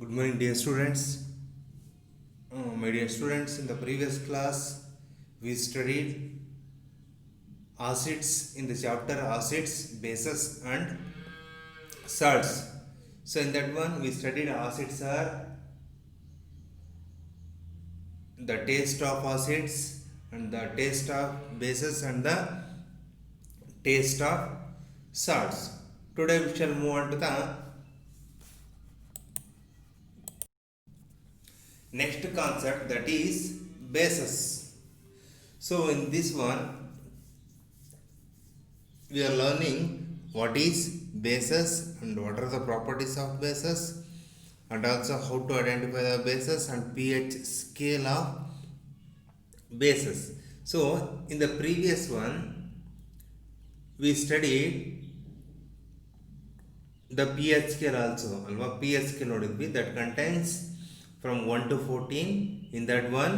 Good morning, dear students. My dear students, in the previous class, we studied acids in the chapter acids, bases, and salts. So, in that one, we studied acids are the taste of acids, and the taste of bases, and the taste of salts. Today, we shall move on to the next concept, that is bases. So, in this one, we are learning what is bases and what are the properties of bases, and also how to identify the bases and pH scale of bases. So in the previous one we studied the pH scale also alva. pH scale nodidvi that contains from 1 to 14. In that one,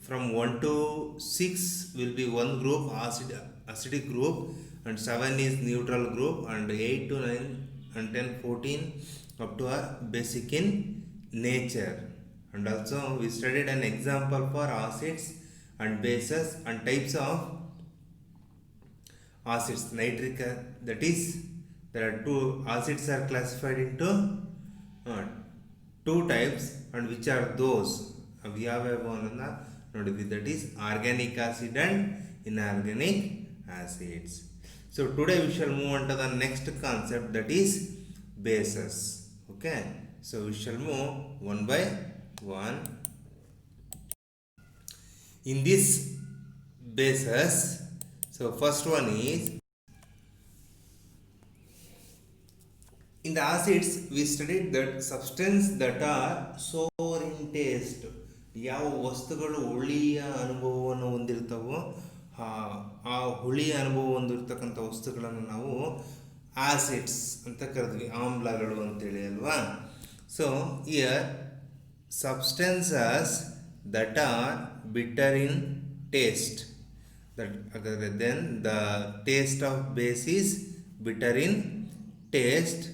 from 1 to 6 will be one group acidic group, and 7 is neutral group, and 8 to 9 and 10 14 up to are basic in nature. And also we studied an example for acids and bases and types of acids. Nitric that is, there are two acids are classified into uh, two types, and which are those we have one notice, that is organic acid and inorganic acids. So today we shall move on to the next concept, that is bases. Okay, so we shall move one by one. In this bases, so first one is, in the acids we studied that substance that are sour in taste. ಯಾವ ವಸ್ತುಗಳು ಹುಳಿಯ ಅನುಭವವನ್ನು ಹೊಂದಿರ್ತಾವೋ ಆ ಹುಳಿಯ ಅನುಭವ ಹೊಂದಿರತಕ್ಕಂಥ ವಸ್ತುಗಳನ್ನು ನಾವು acids ಅಂತ ಕರೆದ್ವಿ, ಆಮ್ಲಗಳು ಅಂತೇಳಿ ಅಲ್ವಾ. So here substances that are bitter in taste, that then the taste of base is bitter in taste.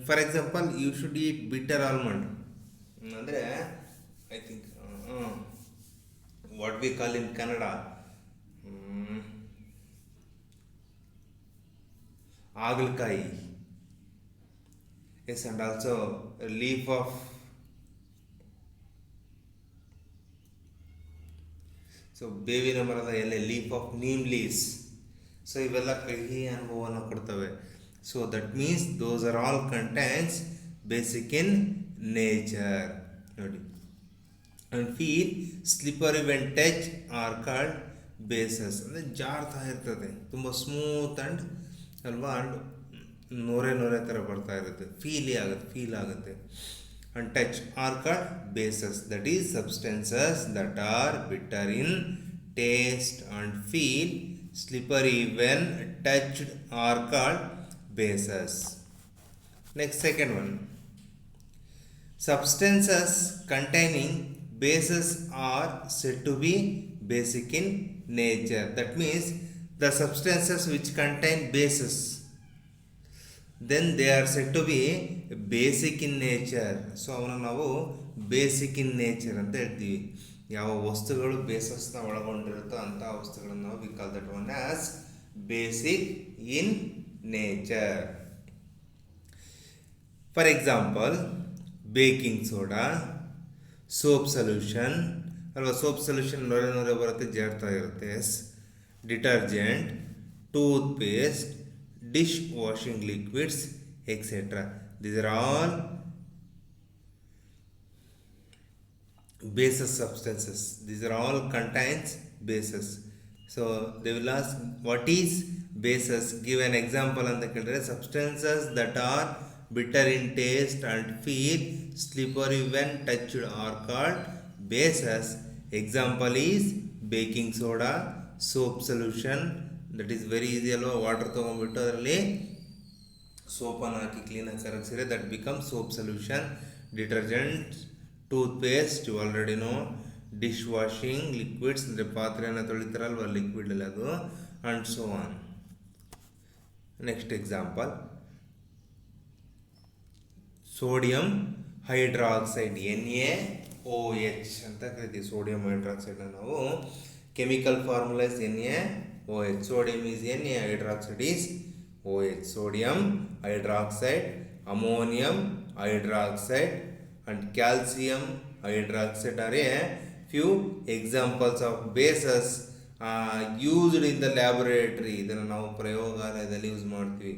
For example, you should eat bitter almond. ಅಂದರೆ I think what we call in Kannada ಹಾಗಲಕಾಯಿ. Yes, and also leaf of ಬೇವಿನ ಮರದ ಎಲೆ, leaf of neem leaves. So ಇವೆಲ್ಲ ಕಹಿ ಅನುಭವವನ್ನು ಕೊಡ್ತವೆ. So that means those are all contents basic in nature. ನೋಡಿ, and feel slippery when touch are called bases. ಅಂದರೆ ಜಾರ್ತಾ ಇರ್ತದೆ, ತುಂಬ ಸ್ಮೂತ್ ಆ್ಯಂಡ್ ಅಲ್ವಾ, ಅಂಡ್ ನೊರೆ ನೊರೆ ಥರ ಬರ್ತಾ ಇರುತ್ತೆ, ಫೀಲ್ ಆಗುತ್ತೆ. And touch are called bases, that is substances that are bitter in taste and feel slippery when touched are called bases. Next, second one, substances containing bases are said to be basic in nature. That means the substances which contain bases, then they are said to be basic in nature. So ಅವನು ನಾವು basic in nature ಅಂತ ಹೇಳ್ತೀವಿ. ಯಾವ ವಸ್ತುಗಳು ಬೇಸಸ್ನ ಒಳಗೊಂಡಿರುತ್ತೋ ಅಂಥ ವಸ್ತುಗಳನ್ನು ನಾವು we call that one as basic in nature. For example, baking soda, soap solution ಅಲ್ವಾ, ಸೋಪ್ ಸೊಲ್ಯೂಷನ್ ನೊರೆ ನೊರೆ ಬರುತ್ತೆ, ಜಾರ್ತಾ ಇರುತ್ತೆ. Yes, detergent, toothpaste, dish washing liquids, etc. These are all bases substances. These are all contains bases. So they will ask what is bases. Give an example ಅಂತ ಕೇಳಿದ್ರೆ, substances that are bitter in taste and feel slippery when touched are called bases. Example is baking soda, soap solution. That is very easy ಅಲ್ವಾ. Water ತೊಗೊಂಡ್ಬಿಟ್ಟು ಅದರಲ್ಲಿ ಸೋಪನ್ನು ಹಾಕಿ ಕ್ಲೀನಾಗಿ ಕರಗಿಸಿದ್ರೆ that become soap solution. Detergent, toothpaste, you already know. Dish washing liquids, ಅಂದರೆ ಪಾತ್ರೆಯನ್ನು ತೊಳಿತಾರಲ್ವ ಲಿಕ್ವಿಡ್ ಅಲ್ಲಿ ಅದು, and so on. Next example, sodium hydroxide NaOH ಅಂತ ಕರಿತೀವಿ. ಸೋಡಿಯಂ ಹೈಡ್ರಾಕ್ಸೈಡ್ ನಾವು chemical formula is NaOH. Sodium is Na, hydroxide is OH. sodium hydroxide, ammonium hydroxide and calcium hydroxide are a few examples of bases used in the laboratory. ಇದನ್ನು ನಾವು ಪ್ರಯೋಗಾಲಯದಲ್ಲಿ use ಮಾಡ್ತೀವಿ.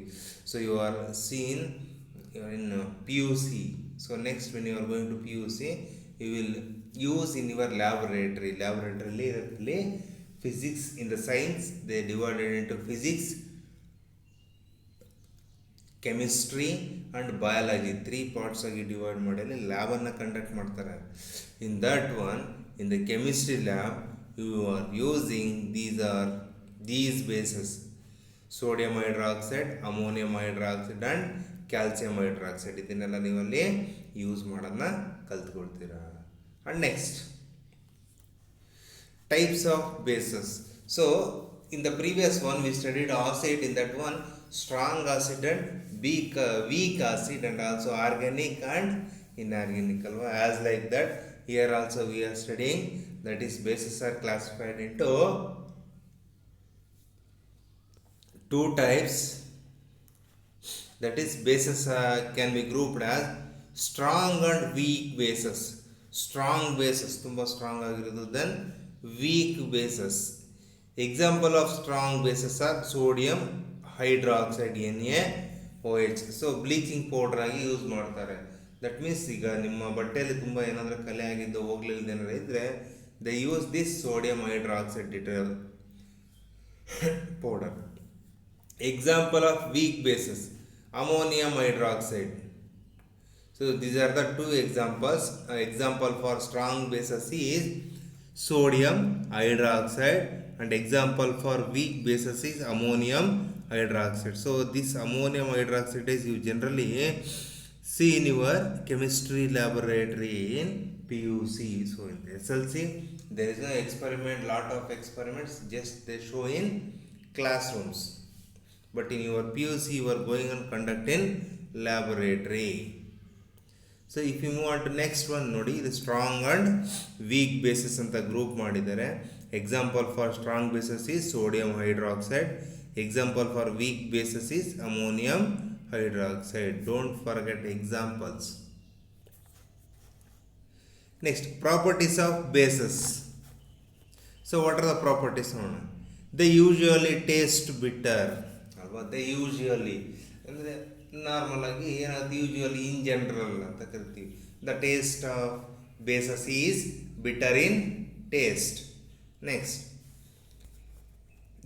So you are seen in PUC. So next when you are going to PUC, you will use in your laboratory. Laboratory physics, in the science they divided into physics, chemistry and biology. 3 parts ಆಗಿ divide ಮಾಡಿ lab ಅನ್ನು conduct ಮಾಡ್ತಾರೆ. In that one, in the chemistry lab, you are using these bases: sodium hydroxide, ammonium hydroxide and calcium hydroxide. ಇದನ್ನೆಲ್ಲ ನೀವಲ್ಲಿ use ಮಾಡೋದನ್ನ ಕಲ್ತ್ಕೊಳ್ತೀರಾ. And next, types of bases. So in the previous one we studied acid. In that one, strong acid and weak acid, and also organic and inorganic. As like that, here also we are studying, that is bases are classified into 2 types. That is bases can be grouped as strong and weak bases. Strong bases tumba strong ಆಗಿರೋದು, then weak bases. Example of strong bases are sodium hydroxide NaOH. So bleaching powder ಆಗಿ use ಮಾಡ್ತಾರೆ. That means ಈಗ ನಿಮ್ಮ ಬಟ್ಟೆಯಲ್ಲಿ ತುಂಬ ಏನಾದರೂ ಕಲೆ ಆಗಿದ್ದು ಹೋಗ್ಲಿಲ್ಲದೆ ಏನಾದ್ರು ಇದ್ದರೆ they use this sodium hydroxide deter powder. Example of weak bases: ammonium hydroxide. So these are the 2 examples. Example for strong bases is sodium hydroxide, and example for weak bases is ammonium hydroxide. So this ammonium hydroxide is you generally see in your chemistry laboratory in PUC. So in the SLC there is no experiment, lot of experiments just they show in classrooms, but in your PUC you are going and conduct in laboratory. So if you move on to next one, ನೋಡಿ ಇದು strong and weak bases ಅಂತ group ಮಾಡಿದ್ದಾರೆ. Example for strong bases is sodium hydroxide. Example for weak bases is ammonium hydroxide. Don't forget examples. Next, properties of bases. So what are the properties? They usually taste bitter. They usually ಅಂದರೆ normal ಆಗಿ ಏನಾದ್ರು usually in general ಅಂತ ಕರಿತೀವಿ. The taste of bases is bitter in taste. Next,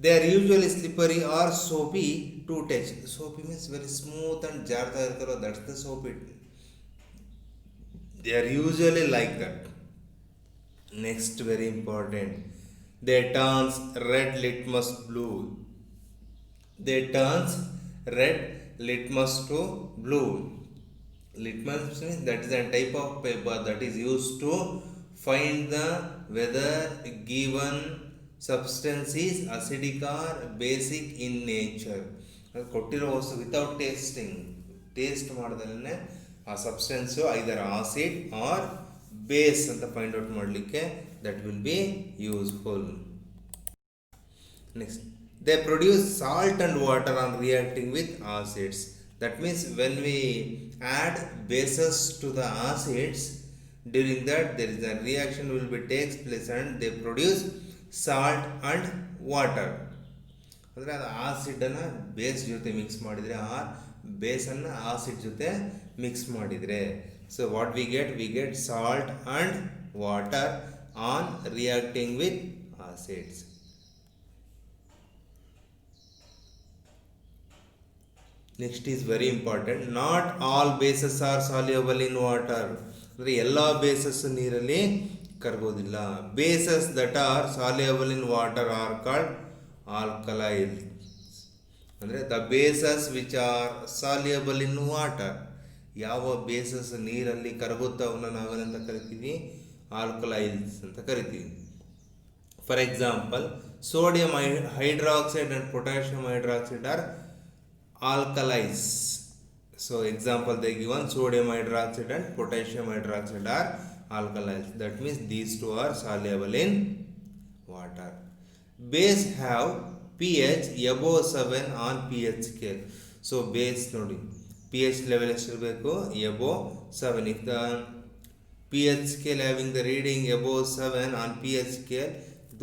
they are usually slippery or soapy to touch. Soapy means very smooth and ಜಾರ್ತಾ ಇರ್ತಾರೋ, that's the soapy. They are usually like that. Next, very important, they turns red litmus blue. They turns red litmus to blue. Litmus means that is a type of paper that is used to find the whether given substance is acidic or basic in nature. ಕೊಟ್ಟಿರೋ ವಸ್ತು without tasting, taste ಮಾಡ್ದಲೇ ಆ substance ಐದರ್ acid R base ಅಂತ find out ಮಾಡಲಿಕ್ಕೆ that will be useful. Next, they produce salt and water on reacting with acids. That means when we add bases to the acids, during that there is a reaction will be takes place and they produce salt and water. ಅಂದರೆ ಅದು ಆಸಿಡನ್ನು base ಜೊತೆ mix ಮಾಡಿದರೆ or ಬೇಸನ್ನು acid ಜೊತೆ mix ಮಾಡಿದರೆ, so what we get salt and water on reacting with acids. Next is very important, not all bases are soluble in water. ಅಂದರೆ ಎಲ್ಲ ಬೇಸಸ್ ನೀರಲ್ಲಿ ಕರಗೋದಿಲ್ಲ. Bases that are soluble in water are called alkali. ಅಂದರೆ the bases which are soluble in water, ಯಾವ bases ನೀರಲ್ಲಿ ಕರಗುತ್ತವನ್ನ ನಾವೇನಂತ ಕರಿತೀವಿ, ಆಲ್ಕಲೈಲ್ಸ್ ಅಂತ ಕರಿತೀವಿ. For example, sodium hydroxide and potassium hydroxide are alkalis. So example they given sodium hydroxide and potassium hydroxide are alkalis. That means these two are soluble in water. Base have pH above 7 on pH scale. So base nodi pH level ಎಷ್ಟಿರಬೇಕು above 7. If the pH scale having the reading above 7 on pH scale,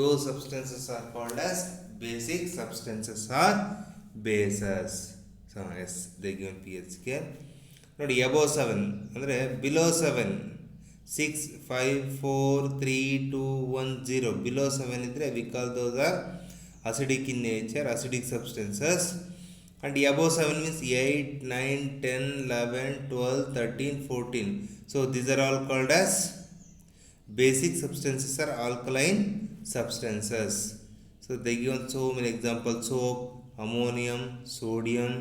those substances are called as basic substances or bases. So yes, they given pH scale. ನೋಡಿ above 7 ಅಂದರೆ below 7 6 5 4 3 2 1 0 below 7 ಇದ್ರೆ we call those are acidic in nature, acidic substances. And above 7 means 8 9 10 11 12 13 14. So these are all called as basic substances or alkaline substances. So they given so many examples: soap, ammonium, sodium.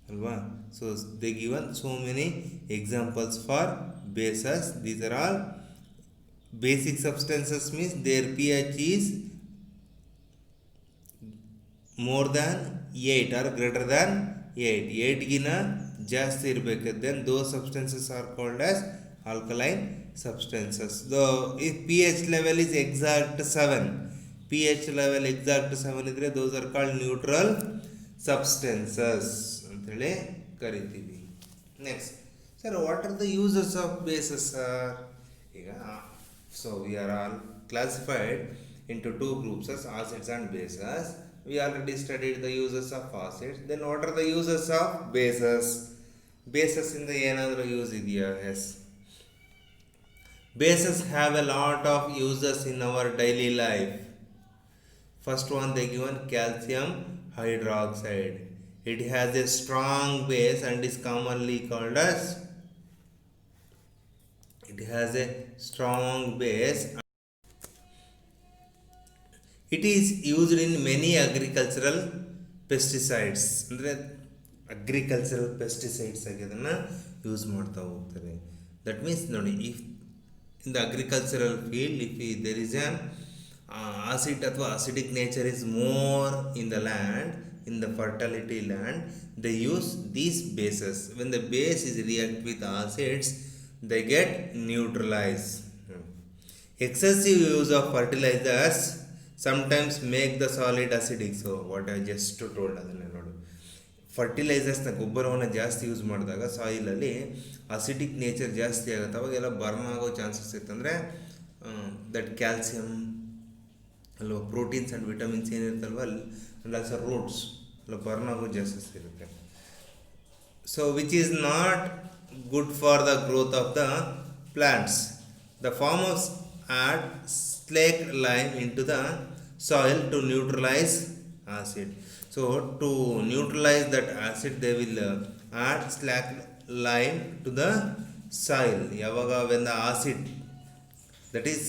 Alva. So they given so many examples for bases. These are all basic substances means their pH is more than 8 or greater than 8. 8 ಗಿನ ಜಾಸ್ತಿ ಇರಬೇಕು. Then those substances are called as alkaline substances. Though if pH level is exact 7, pH level exact 7 ಇದ್ರೆ those are called neutral substances ಅಂತೇಳಿ ಕರಿತೀವಿ. Next, sir, what are the uses of bases, sir? ಈಗ so we are all classified into two groups as acids and bases. We already studied the uses of acids. Then what are the uses of bases? Bases in the ಏನಾದರೂ use ಇದೆಯಾ? Yes. Bases have a lot of uses in our daily life. First one they given calcium hydroxide. It has a strong base and is commonly called as. It has a strong base. It is used in many agricultural pesticides. ಅಂದರೆ agricultural pesticides ಆಗಿ ಅದನ್ನು use ಮಾಡ್ತಾ ಹೋಗ್ತಾರೆ. That means ನೋಡಿ, if in the agricultural field if there is an acid ಅಥವಾ acidic nature is more in the land, in the fertility land, they use these bases. When the base is react with acids, they get neutralized. Excessive use of fertilizers sometimes make the solid acidic. So what I just told ಅದನ್ನೇ ನೋಡು, ಫರ್ಟಿಲೈಸರ್ಸ್ನ ಗೊಬ್ಬರವನ್ನು ಜಾಸ್ತಿ use ಮಾಡಿದಾಗ ಸಾಯಿಲಲ್ಲಿ acidic nature ಜಾಸ್ತಿ ಆಗುತ್ತೆ. ಅವಾಗೆಲ್ಲ burn ಆಗೋ chances ಇತ್ತಂದರೆ ದಟ್ ಕ್ಯಾಲ್ಸಿಯಮ್ ಅಲ್ವ, ಪ್ರೋಟೀನ್ಸ್ ಆ್ಯಂಡ್ ವಿಟಮಿನ್ಸ್ ಏನಿರುತ್ತಲ್ವ ಆ್ಯಂಡ್ ಆಲ್ಸೋ ರೂಟ್ಸ್ ಅಲ್ಲ ಬರ್ನ್ ಆಗೋ ಚಾನ್ಸಸ್ ಇರುತ್ತೆ. So which is not good for the growth of the plants. The farmers add slaked lime into the soil to neutralize acid. So to neutralize that acid they will add slaked lime to the soil. Yavaga when the acid, that is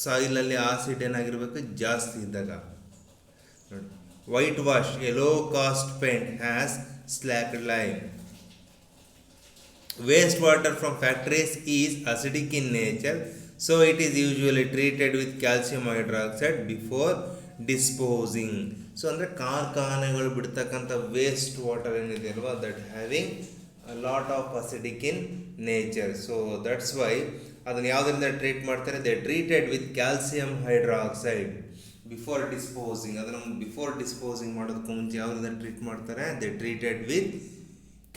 soil alli acid ಏನಾಗಿರಬೇಕು ಜಾಸ್ತಿ ಇದ್ದಾಗ. White wash, yellow cast paint has slaked lime. Wastewater from factories is acidic in nature, so it is usually treated with calcium hydroxide before disposing. So ಅಂದರೆ ಕಾರ್ಖಾನೆಗಳು ಬಿಡ್ತಕ್ಕಂಥ waste water ಏನಿದೆ ಅಲ್ವಾ, that having a lot of acidic in nature. So that's why ಅದನ್ನು ಯಾವುದರಿಂದ treat ಮಾಡ್ತಾರೆ, they treated with calcium hydroxide before disposing. ಅದನ್ನು before disposing ಮಾಡೋದಕ್ಕೂ ಮುಂಚೆ ಯಾವುದರಿಂದ ಟ್ರೀಟ್ ಮಾಡ್ತಾರೆ, they treated with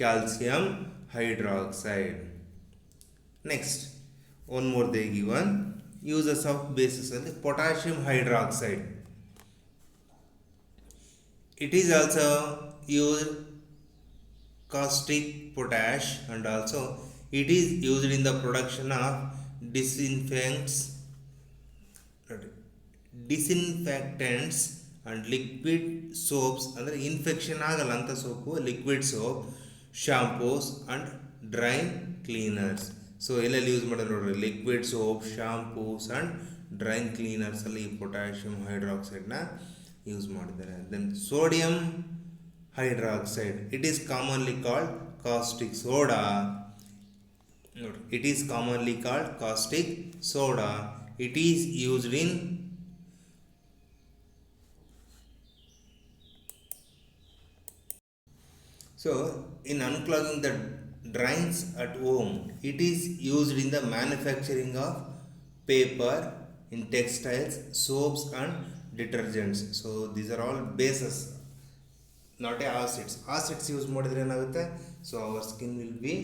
calcium hydroxide. Next, one more they given uses of bases and potassium hydroxide. It is also used caustic potash, and also it is used in the production of disinfectants and liquid soaps. ಅಂದರೆ infection ಆಗಲ್ಲ ಅಂತ soap, liquid soap, shampoos and dry cleaners. So ಎಲ್ಲೆಲ್ಲಿ use ಮಾಡೋದು ನೋಡ್ರಿ, liquid soap, shampoos and dry ಕ್ಲೀನರ್ಸಲ್ಲಿ ಈ potassium ಹೈಡ್ರಾಕ್ಸೈಡ್ನ use ಮಾಡಿದ್ದಾರೆ. Then sodium hydroxide, it is commonly called caustic soda. ನೋಡ್ರಿ, it is commonly called caustic soda. It is used in So in unclogging the drains at home, it is used in the manufacturing of paper, in textiles, soaps and detergents. So these are all bases, not a acids. Acids ಯೂಸ್ ಮಾಡಿದ್ರೆ ಏನಾಗುತ್ತೆ, so our skin will be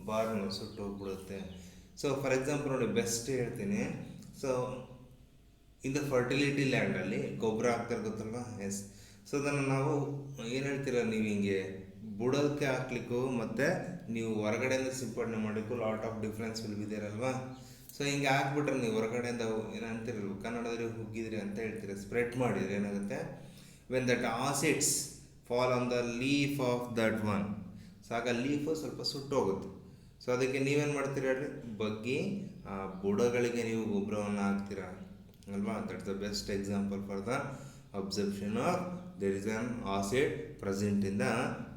burn, ಸುಟ್ಟೋಗ್ಬಿಡುತ್ತೆ. So for example ನೋಡಿ, best ಹೇಳ್ತೀನಿ. So in the fertility ಲ್ಯಾಂಡಲ್ಲಿ ಗೊಬ್ಬರ ಹಾಕ್ತಾರೆ ಗೊತ್ತಲ್ವಾ? ಎಸ್. ಸೊ ಅದನ್ನು ನಾವು ಏನು ಹೇಳ್ತೀರ, ನೀವು ಹಿಂಗೆ ಬುಡಕ್ಕೆ ಹಾಕ್ಲಿಕ್ಕೂ ಮತ್ತು ನೀವು ಹೊರಗಡೆಯಿಂದ ಸಿಂಪಡಣೆ ಮಾಡಲಿಕ್ಕೂ lot of difference will be there ಅಲ್ವಾ? ಸೊ ಹಿಂಗೆ ಹಾಕ್ಬಿಟ್ರೆ ನೀವು ಹೊರಗಡೆಯಿಂದ ಏನು ಅಂತಿರಲ್ವ, ಕನ್ನಡದಲ್ಲಿ ಹುಗ್ಗಿದ್ರಿ ಅಂತ ಹೇಳ್ತೀರಿ, ಸ್ಪ್ರೆಡ್ ಮಾಡಿದ್ರೆ ಏನಾಗುತ್ತೆ, when that acids fall on the leaf of that one, so ಆಗ ಲೀಫು ಸ್ವಲ್ಪ ಸುಟ್ಟೋಗುತ್ತೆ. ಸೊ ಅದಕ್ಕೆ ನೀವೇನು ಮಾಡ್ತೀರ ಹೇಳ್ರಿ, ಬಗ್ಗಿ ಆ ಬುಡಗಳಿಗೆ ನೀವು ಗೊಬ್ಬರವನ್ನು ಹಾಕ್ತೀರಾ ಅಲ್ವಾ? That's the best example for the absorption of their is on acid present in the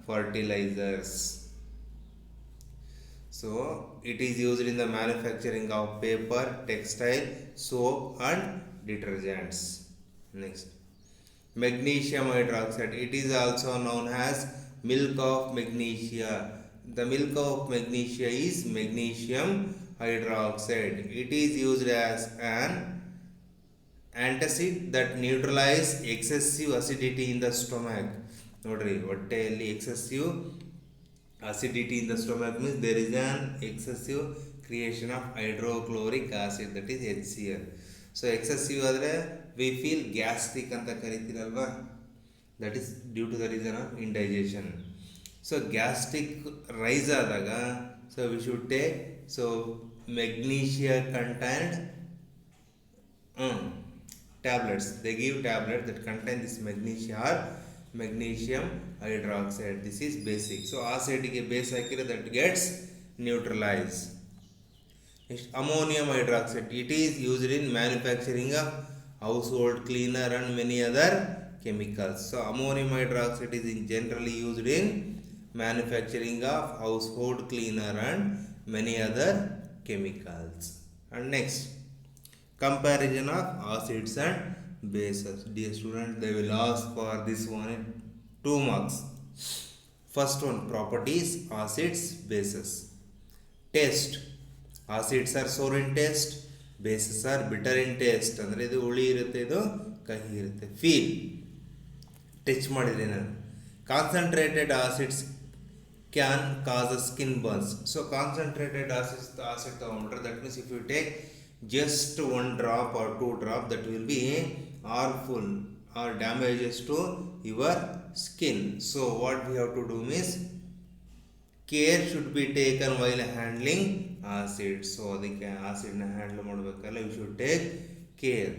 fertilizers. So it is used in the manufacturing of paper, textile, soap and detergents. Next, magnesium hydroxide. It is also known as milk of magnesia. The milk of magnesia is magnesium hydroxide. It is used as an antacid that neutralize excessive acidity in the stomach. ನೋಡ್ರಿ, ಹೊಟ್ಟೆಯಲ್ಲಿ excessive acidity in the stomach means there is an excessive creation of hydrochloric acid, that is HCl. So excessive ಆದರೆ we feel gastric ಅಂತ ಕರಿತೀರಲ್ವಾ, that is due to the reason of indigestion. So gastric rise ಆದಾಗ so we should take so magnesia contained tablets. They give tablets that contain this magnesia or magnesium hydroxide. This is basic. So acid ge base hakire that gets neutralized. Next, ammonium hydroxide. It is used in manufacturing of household cleaner and many other chemicals. So ammonium hydroxide is generally used in manufacturing of household cleaner and many other chemicals. And next, comparison of acids and bases. Dear student, they will ask for this one in 2 marks. First one, properties, acids, bases. Taste. Acids are sour in taste, bases are bitter in taste. ಅಂದರೆ ಇದು ಹುಳಿ ಇರುತ್ತೆ, ಇದು ಕಹಿ ಇರುತ್ತೆ. Feel, touch ಮಾಡಿದ್ರೆ ನಾನು. Concentrated acids can cause a skin burns. So concentrated acid ತಗೊಂಡ್ಬಿಟ್ರೆ, that means if you take just 1 drop or 2 drop, that will be harmful or damages to your skin. So what we have to do is care should be taken while handling acid. So adike acid na handle madbekalla you should take care.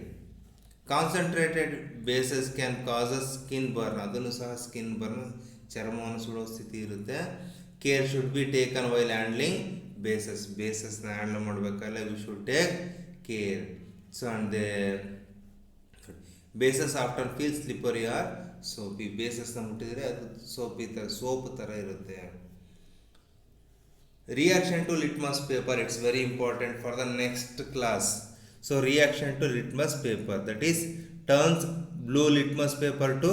Concentrated bases can cause a skin burn. Adunu saha skin burn, ಚರ್ಮವನ್ನು ಸುಡೋ ಸ್ಥಿತಿ ಇರುತ್ತೆ. Care should be taken while handling ಬೇಸಸ್ನ handle ಮಾಡಬೇಕಲ್ಲ we should take care. So and they bases after feel slippery or soapy. ಬೇಸಸ್ನ ಮುಟ್ಟಿದರೆ ಅದು soap ಥರ ಇರುತ್ತೆ. Reaction to litmus paper, it's very important for the next class. So reaction to litmus paper, that is turns blue litmus paper to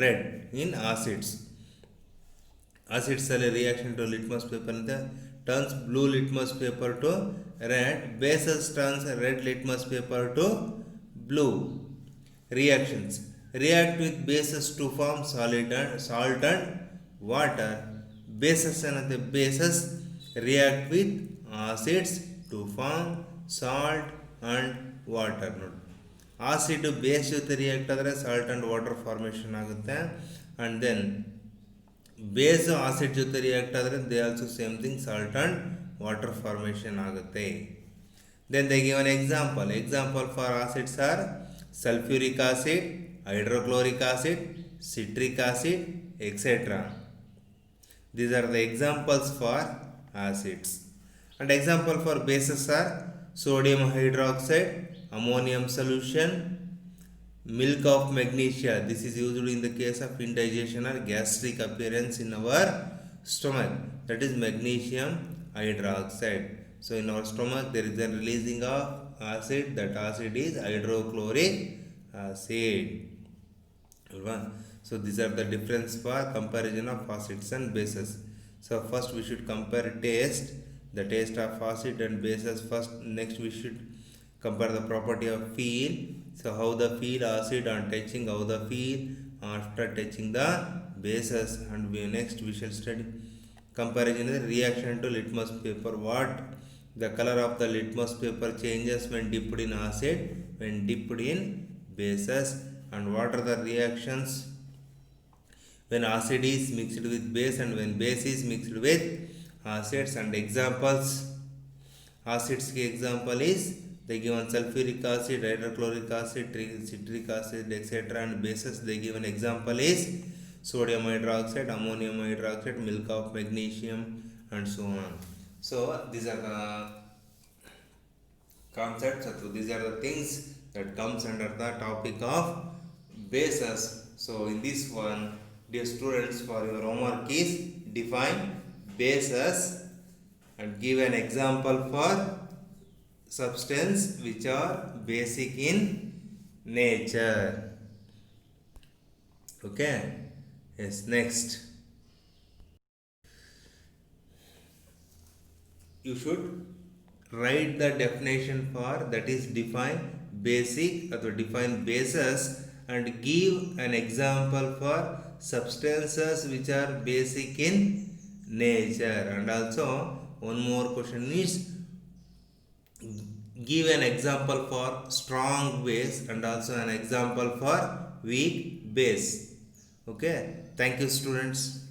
red in acids. Acids ಅಲ್ಲಿ reaction to litmus paper ಅಂತ turns blue litmus paper to red. Bases turns red litmus paper to blue. Reactions react with bases to form salt and water. Bases ಏನಂತೆ bases react with acids to form salt and water. ನೋಡಿ, acid base ಜೊತೆ react ಆದರೆ salt and water formation ಆಗುತ್ತೆ. And then base acid ಜೊತೆ react ಆದರೆ they also same thing salt and water formation ಆಗುತ್ತೆ. Then they give an example for acids are sulphuric acid, hydrochloric acid, citric acid, etcetera. These are the examples for acids. And example for bases are sodium hydroxide, ammonium solution, milk of magnesia. This is used in the case of indigestion or gastric appearance in our stomach, that is magnesium hydroxide. So in our stomach there is a releasing of acid, that acid is hydrochloric acid. So these are the difference for comparison of acids and bases. So first we should compare taste, the taste of acid and bases first. Next we should compare the property of feel. So how the feel acid on touching, how the feel after touching the bases, and next we shall study comparison the reaction to litmus paper. What the color of the litmus paper changes when dipped in acid, when dipped in bases, and what are the reactions when acid is mixed with base and when base is mixed with acids. And examples, acids ki example is they given sulfuric acid, hydrochloric acid, citric acid, etc. And bases they given example is sodium hydroxide, ammonium hydroxide, milk of magnesium, and so on. So these are the concepts, so these are the things that comes under the topic of bases. So in this one, dear students, for your homework is define bases and give an example for substance which are basic in nature. Okay, yes. Next, you should write the definition for, that is define basic or define bases, and give an example for substances which are basic in nature. And also one more question is give an example for strong base and also an example for weak base. Okay, thank you students.